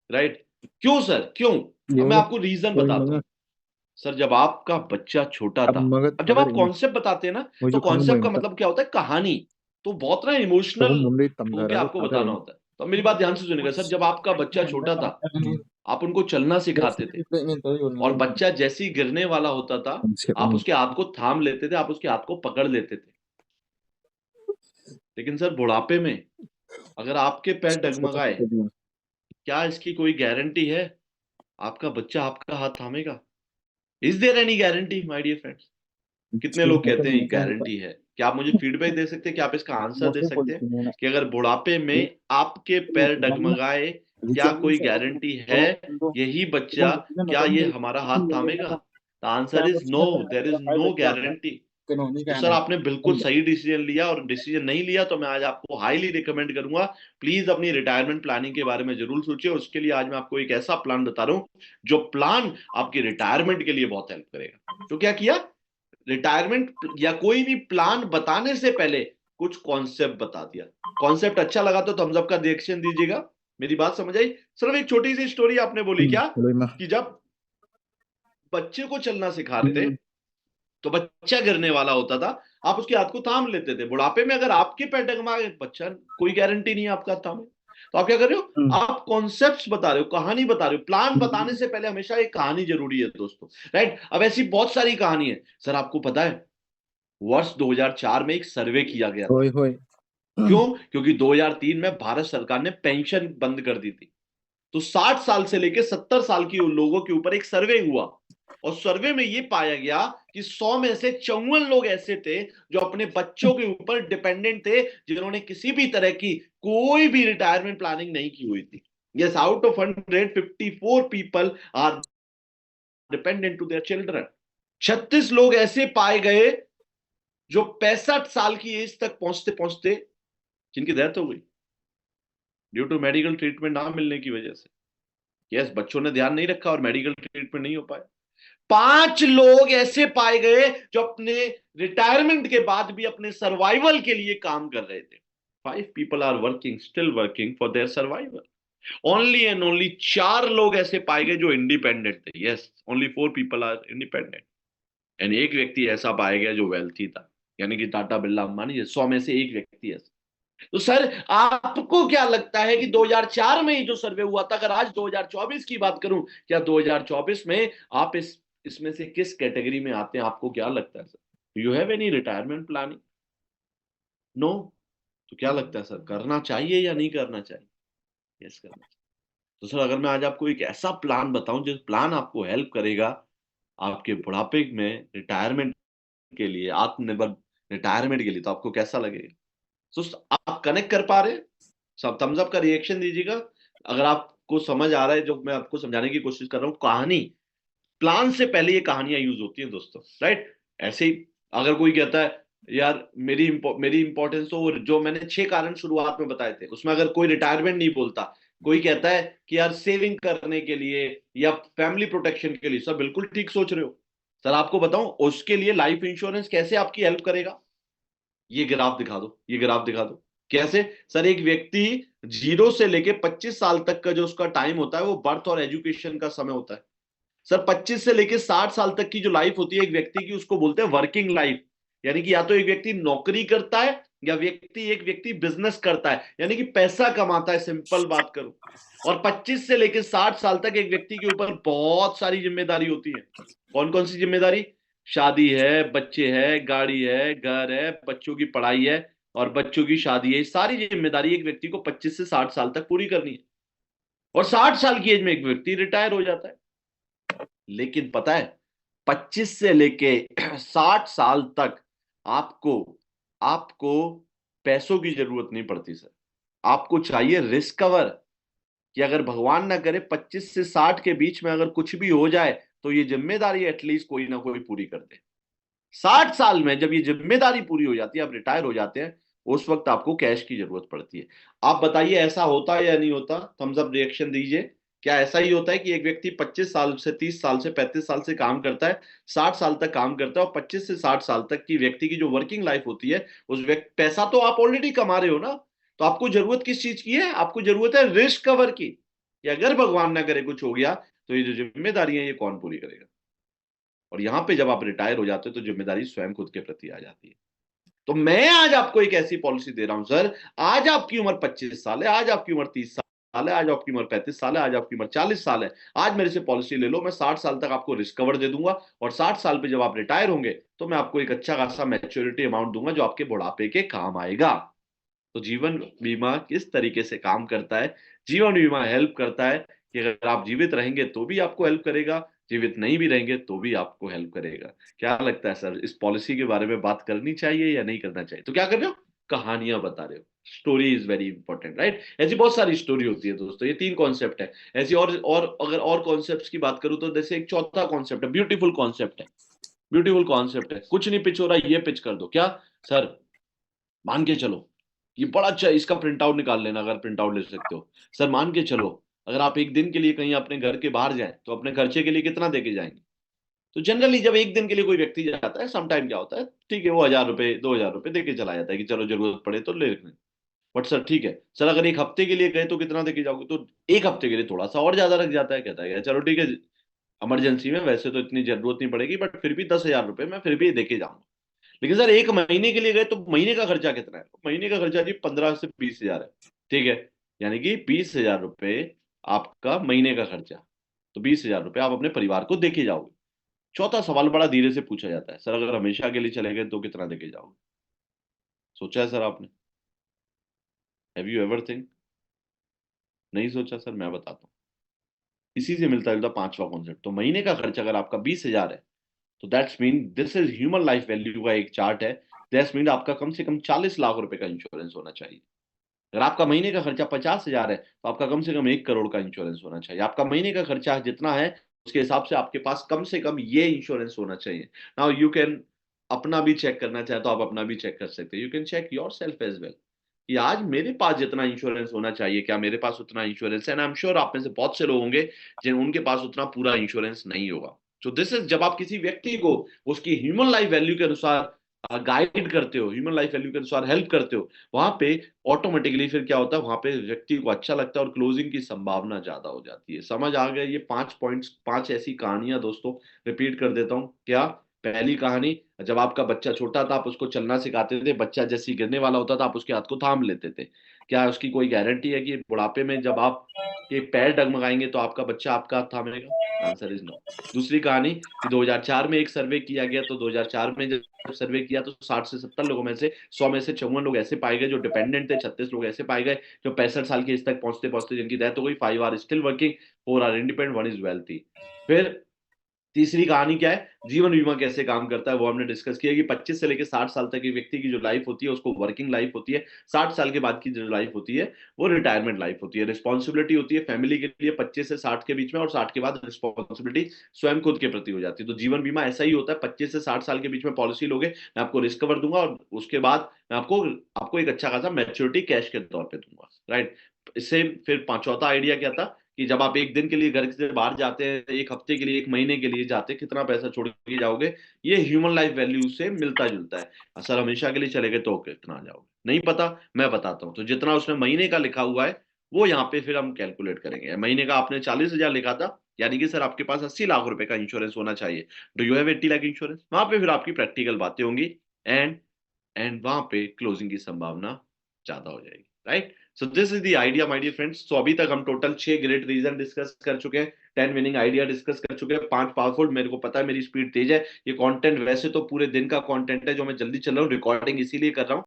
Right? क्यों sir, क्यों? ये अब मैं मतलब आपको रीजन कोई बताता मगर, हूँ। सर जब आपका बच्चा छोटा अब था, मगर अब जब अगर आप कॉन्सेप्ट बताते हैं ना, तो मुझे खाऊं कॉन्सेप्ट का मैं मतलब क्या होता है, कहानी। तो बहुत ना तब इमोशनल मुंडे तमगा होके रहा आपको था बताना होता है। तो अब मेरी बात ध्यान से सुनिएगा सर, जब आपका बच्चा छोटा था, आप उनको चलना सिखाते थे, और बच्चा जैसे ही गिरने वाला होता था, आप उसके हाथ को थाम लेते थे, आप उसके हाथ को पकड़ लेते थे। लेकिन सर बुढ़ापे में अगर आपके पैर डगमगाए, क्या इसकी कोई गारंटी है आपका बच्चा आपका हाथ थामेगा? Is there any guarantee my dear friends? कितने लोग कहते हैं गारंटी है? क्या आप मुझे फीडबैक दे सकते हैं, क्या आप इसका आंसर दे सकते हैं कि अगर बुढ़ापे में आपके पैर डगमगाए, क्या कोई गारंटी है यही बच्चा, क्या ये हमारा हाथ थामेगा? The answer is no, there is no guarantee. तो सर आपने बिल्कुल सही डिसीजन लिया, और डिसीजन नहीं लिया तो मैं आज आपको हाईली रिकमेंड करूंगा, प्लीज अपनी रिटायरमेंट प्लानिंग के बारे में जरूर सोचिए। और उसके लिए आज मैं आपको एक ऐसा प्लान बता रहा हूं जो प्लान आपकी रिटायरमेंट के लिए बहुत हेल्प करेगा। तो क्या किया, रिटायरमेंट या कोई भी प्लान बताने से पहले कुछ कॉन्सेप्ट बता दिया। कॉन्सेप्ट अच्छा लगा तो थम्स अप का रिएक्शन दीजिएगा। मेरी बात समझ आई? सिर्फ एक छोटी सी स्टोरी आपने बोली क्या, कि जब बच्चे को चलना सिखा रहे थे तो बच्चा गिरने वाला होता था, आप उसके हाथ को थाम लेते थे। बुढ़ापे में अगर आपके पैर डगमा गए, बच्चा कोई गारंटी नहीं है आपका हाथ थामे। तो आप क्या कर रहे हो, आप कॉन्सेप्ट्स बता रहे हो, कहानी बता रहे हो। प्लान बताने से पहले हमेशा एक कहानी जरूरी है दोस्तों, राइट? अब ऐसी बहुत सारी कहानी है। सर आपको पता है, वर्ष 2004 में एक सर्वे किया गया होय था। होय। क्यों? क्योंकि 2003 में भारत सरकार ने पेंशन बंद कर दी थी। तो 60 साल से लेकर 70 साल की उन लोगों के ऊपर एक सर्वे हुआ, और सर्वे में यह पाया गया कि 100 में से 54 लोग ऐसे थे जो अपने बच्चों के ऊपर डिपेंडेंट थे, जिन्होंने किसी भी तरह की कोई भी रिटायरमेंट प्लानिंग नहीं की हुई थी। Yes, out of 100, 54 people are dependent to their children. 36 लोग ऐसे पाए गए जो 65 साल की एज तक पहुंचते पहुंचते जिनकी डेथ हो गई, ड्यू टू मेडिकल ट्रीटमेंट ना मिलने की वजह से। यस, बच्चों ने ध्यान नहीं रखा और मेडिकल ट्रीटमेंट नहीं हो पाया। 5 लोग ऐसे पाए गए जो अपने रिटायरमेंट के बाद भी अपने सर्वाइवल के लिए काम कर रहे थे। 5 people are working, still working for their survival. Only and only 4 लोग ऐसे पाए गए जो इंडिपेंडेंट थे। Yes, only 4 people are independent. And एक व्यक्ति ऐसा पाया गया जो वेल्थी था, यानी कि टाटा बिरला अंबानी, 100 में से एक व्यक्ति ऐसा। तो सर आपको क्या लगता है कि 2004 में ही जो सर्वे हुआ था, अगर आज 2024 की बात करूं, क्या 2024 में आप इसमें से किस कैटेगरी में आते हैं? आपको क्या लगता है sir, you have any retirement planning? No? तो क्या लगता है सर, करना चाहिए या नहीं करना चाहिए? यस, करना चाहिए। तो सर अगर मैं आज आपको एक ऐसा प्लान बताऊं जो प्लान आपको हेल्प करेगा आपके बुढ़ापे में, रिटायरमेंट के लिए, आत्मनिर्भर रिटायरमेंट के लिए, तो आपको कैसा लगेगा? तो आप कनेक्ट कर पा रहे हैं? सब थम्स अप का रिएक्शन दीजिएगा अगर आपको समझ आ रहा है जो मैं आपको समझाने की कोशिश कर रहा हूं। कहानी, प्लान से पहले ये कहानियां यूज होती हैं दोस्तों, राइट? ऐसे ही अगर कोई कहता है यार मेरी इंपॉर्टेंस, तो जो मैंने 6 कारण शुरुआत में बताए थे उसमें अगर कोई रिटायरमेंट नहीं बोलता, कोई कहता है कि यार सेविंग करने के लिए या फैमिली प्रोटेक्शन के लिए, सब बिल्कुल ठीक सोच रहे हो। सर आपको बताऊं उसके लिए लाइफ इंश्योरेंस कैसे आपकी हेल्प करेगा, ये ग्राफ दिखा दो, ये ग्राफ दिखा दो। कैसे? सर एक व्यक्ति 0 से लेके 25 साल तक का जो उसका टाइम होता है वो बर्थ और एजुकेशन का समय होता है। सर 25 से लेके 60 साल तक की जो लाइफ होती है एक व्यक्ति की, उसको बोलते हैं वर्किंग लाइफ। यानी कि या तो एक व्यक्ति नौकरी करता है, या एक व्यक्ति बिजनेस करता है, यानी कि पैसा कमाता है, सिंपल बात करूं। और 25 से लेकर 60 साल तक एक व्यक्ति के ऊपर बहुत सारी जिम्मेदारी होती है। कौन कौन सी जिम्मेदारी? शादी है, बच्चे हैं, गाड़ी है, घर है, बच्चों की पढ़ाई है, और बच्चों की शादी है। सारी जिम्मेदारी एक व्यक्ति को 25 से 60 साल तक पूरी करनी है। और 60 साल की एज में एक व्यक्ति रिटायर हो जाता है। लेकिन पता है, 25 से लेके 60 साल तक आपको आपको पैसों की जरूरत नहीं पड़ती सर। आपको चाहिए रिस्क कवर, कि अगर भगवान ना करे 25 से 60 के बीच में अगर कुछ भी हो जाए, तो ये जिम्मेदारी एटलीस्ट कोई ना कोई पूरी कर दे। 60 साल में जब ये जिम्मेदारी पूरी हो जाती है, आप रिटायर हो जाते हैं, उस वक्त आपको कैश की जरूरत पड़ती है। आप बताइए ऐसा होता है या नहीं होता? थम्स अप रिएक्शन दीजिए। क्या ऐसा ही होता है कि एक व्यक्ति 25 साल से 30 साल से 35 साल से काम करता है, 60 साल तक काम करता है, और 25 से 60 साल तक की व्यक्ति की जो वर्किंग लाइफ होती है, उस व्यक्ति, पैसा तो आप ऑलरेडी कमा रहे हो ना, तो आपको जरूरत किस चीज की है? आपको जरूरत है रिस्क कवर की, कि अगर भगवान ना करे कुछ हो गया तो ये जो जिम्मेदारी है ये कौन पूरी करेगा। और यहाँ पे जब आप रिटायर हो जाते हो तो जिम्मेदारी स्वयं खुद के प्रति आ जाती है। तो मैं आज आपको एक ऐसी पॉलिसी दे रहा हूं सर, आज आपकी उम्र 25 साल है, आज आपकी उम्र 30 साल है, आज आपकी उम्र 35 साल है, आज आपकी उम्र 40 साल है, आज मेरे से पॉलिसी ले लो, मैं 60 साल तक आपको रिस्क कवर दे दूंगा, और 60 साल पे जब आप रिटायर होंगे तो मैं आपको एक अच्छा खासा मैच्योरिटी अमाउंट दूंगा जो आपके बुढ़ापे के काम आएगा। तो जीवन बीमा किस तरीके से काम करता है? जीवन बीमा हेल्प करता है कि अगर आप जीवित रहेंगे तो भी आपको हेल्प करेगा, जीवित नहीं भी रहेंगे तो भी आपको हेल्प करेगा। क्या लगता है सर, इस पॉलिसी के बारे में बात करनी चाहिए या नहीं करना चाहिए? तो क्या कर रहे हो, कहानियां बता रहे हो। Story is very important, right? ऐसी बहुत सारी स्टोरी होती है दोस्तों, ये 3 कॉन्सेप्ट है। ऐसी और अगर और कॉन्सेप्ट की बात करूं तो जैसे एक चौथा कॉन्सेप्ट है, ब्यूटीफुल कॉन्सेप्ट है। ब्यूटीफुल कॉन्सेप्ट है, कुछ नहीं पिच हो रहा, ये पिच कर दो। क्या सर, मान के चलो ये बड़ा अच्छा है, इसका प्रिंट आउट निकाल लेना अगर प्रिंट आउट ले सकते हो। सर मान के चलो, अगर आप एक दिन के लिए कहीं अपने घर के बाहर जाएं तो अपने खर्चे के लिए कितना देके जाएंगे? तो जनरली जब एक दिन के लिए कोई व्यक्ति जाता है, सम टाइम क्या होता है, ठीक है, वो 1000 रुपए 2000 रुपए देके चला जाता है कि चलो जरूरत पड़े तो ले लें। बट सर ठीक है सर, अगर एक हफ्ते के लिए गए तो कितना देके जाओगे? तो एक हफ्ते के लिए थोड़ा सा और ज्यादा रख जाता है, कहता है चलो ठीक है, इमरजेंसी में वैसे तो इतनी जरूरत नहीं पड़ेगी, बट फिर भी 10,000 रुपए मैं फिर भी देके जाऊंगा। लेकिन सर एक महीने के लिए गए तो महीने का खर्चा कितना है? महीने का खर्चा जी 15 से 20 हजार है। ठीक है, यानी कि 20,000 रुपए आपका महीने का खर्चा। तो 20,000 रुपए आप अपने परिवार को देके जाओगे। चौथा सवाल बड़ा धीरे से पूछा जाता है, सर अगर हमेशा के लिए चले गए तो कितना देके जाओगे? सोचा है सर आपने? Have you ever think? नहीं सोचा सर, मैं बताता हूँ। इसी से मिलता जुलता पांचवा कॉन्सेप्ट, तो महीने का खर्चा अगर आपका 20,000 है तो that's mean this is human life value का एक चार्ट है। दैट्स मीन आपका कम से कम 40 लाख रुपए का इंश्योरेंस होना चाहिए। अगर आपका महीने का खर्चा 50,000 है तो आपका कम से कम 1 करोड़ का इंश्योरेंस होना चाहिए। आपका महीने का खर्चा जितना है उसके हिसाब से आपके पास कम से कम ये इंश्योरेंस होना चाहिए। नाउ यू कैन अपना भी चेक करना चाहे तो आप अपना भी चेक कर सकते हैं। You can check yourself as well कि आज मेरे पास जितना इंश्योरेंस होना चाहिए क्या मेरे पास उतना इंश्योरेंस है। आई एम श्योर आप में से बहुत से लोग होंगे जिन उनके पास उतना पूरा इंश्योरेंस नहीं होगा। तो दिस इज जब आप किसी व्यक्ति को उसकी ह्यूमन लाइफ वैल्यू के अनुसार गाइड करते हो, ह्यूमन लाइफ वैल्यू के अनुसार हेल्प करते हो, वहां पे ऑटोमेटिकली फिर क्या होता है, वहां पे व्यक्ति को अच्छा लगता है और क्लोजिंग की संभावना ज्यादा हो जाती है। समझ आ गया? ये 5 पॉइंट्स, 5 ऐसी कहानियां दोस्तों, रिपीट कर देता हूँ। क्या? पहली कहानी, जब आपका बच्चा छोटा था आप उसको चलना सिखाते थे, बच्चा जैसे ही गिरने वाला होता था आप उसके हाथ को थाम लेते थे। क्या उसकी कोई गारंटी है कि बुढ़ापे में जब आप के पैर डगमगाएंगे तो आपका बच्चा आपका हाथ थामेगा? Answer is no. दूसरी कहानी कि 2004 में एक सर्वे किया गया, तो 2004 में जब सर्वे किया तो 60 से 70 लोगों में से 100 में से 54 लोग ऐसे पाए गए जो डिपेंडेंट थे, 36 लोग ऐसे पाए गए जो 65 साल की एज तक पहुंचते पहुंचते जिनकी डेथ हो गई। 5 are still working, 4 are independent, 1 is wealthy. फिर तीसरी कहानी क्या है, जीवन बीमा कैसे काम करता है, वो हमने डिस्कस किया कि 25 से लेकर 60 साल तक की व्यक्ति की जो लाइफ होती है उसको वर्किंग लाइफ होती है। 60 साल के बाद की जो लाइफ होती है वो रिटायरमेंट लाइफ होती है। रिस्पॉन्सिबिलिटी होती है फैमिली के लिए 25 से 60 के बीच में, और 60 के बाद रिस्पॉन्सिबिलिटी स्वयं खुद के प्रति हो जाती है। तो जीवन बीमा ऐसा ही होता है, 25 से 60 साल के बीच में पॉलिसी लोगे, मैं आपको रिस्क कवर दूंगा और उसके बाद मैं आपको आपको एक अच्छा खासा मैच्योरिटी कैश के तौर पर दूंगा, राइट? इससे फिर चौथा आइडिया क्या था कि जब आप एक दिन के लिए घर से बाहर जाते हैं, एक हफ्ते के लिए, एक महीने के लिए जाते हैं, कितना पैसा छोड़ के जाओगे? ये ह्यूमन लाइफ वैल्यू से मिलता जुलता है। सर हमेशा के लिए चले गए तो कितना जाओगे? नहीं पता, मैं बताता हूँ। तो जितना उसमें महीने का लिखा हुआ है वो यहाँ पे फिर हम कैलकुलेट करेंगे। महीने का आपने 40,000 लिखा था, यानी कि सर आपके पास 80 लाख रुपए का इंश्योरेंस होना चाहिए। Do you have 80 lakh insurance? वहां पे फिर आपकी प्रैक्टिकल बातें होंगी, एंड वहां पे क्लोजिंग की संभावना ज्यादा हो जाएगी, right? So this is the idea my dear friends. So अभी तक हम टोटल 6 ग्रेट रीजन डिस्कस कर चुके हैं, 10 विनिंग आइडिया डिस्कस कर चुके हैं, 5 पावरफुल। मेरे को पता है मेरी स्पीड तेज है, ये कंटेंट वैसे तो पूरे दिन का कंटेंट है जो मैं जल्दी चल रहा हूँ, रिकॉर्डिंग इसीलिए कर रहा हूँ